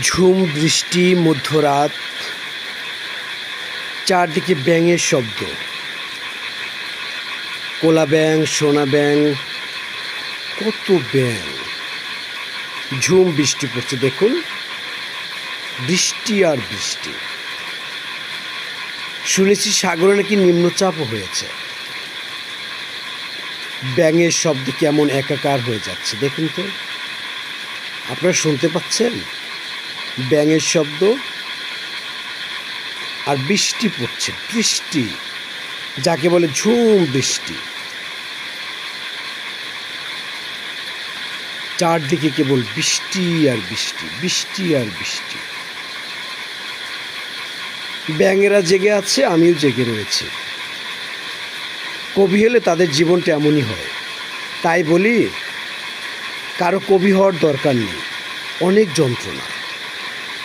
ঝুম বৃষ্টি, মধ্যরাত, চারদিকে ব্যাঙের শব্দ। কোলা ব্যাঙ, সোনা ব্যাঙ, কত ব্যাঙ। ঝুম বৃষ্টি পড়ছে, দেখুন, বৃষ্টি আর বৃষ্টি। শুনেছি সাগরে নাকি নিম্নচাপও হয়েছে। ব্যাঙের শব্দ কেমন একাকার হয়ে যাচ্ছে, দেখুন তো। আপনারা শুনতে পাচ্ছেন ব্যাঙের শব্দ? আর বৃষ্টি পড়ছে, বৃষ্টি যাকে বলে ঝুম বৃষ্টি। চারদিকে কেবল বৃষ্টি আর বৃষ্টি, বৃষ্টি আর বৃষ্টি। ব্যাঙেরা জেগে আছে, আমিও জেগে রয়েছি। কবি হলে তাদের জীবনটা এমনই হয়। তাই বলি, কারো কবি হওয়ার দরকার নেই, অনেক যন্ত্রণা।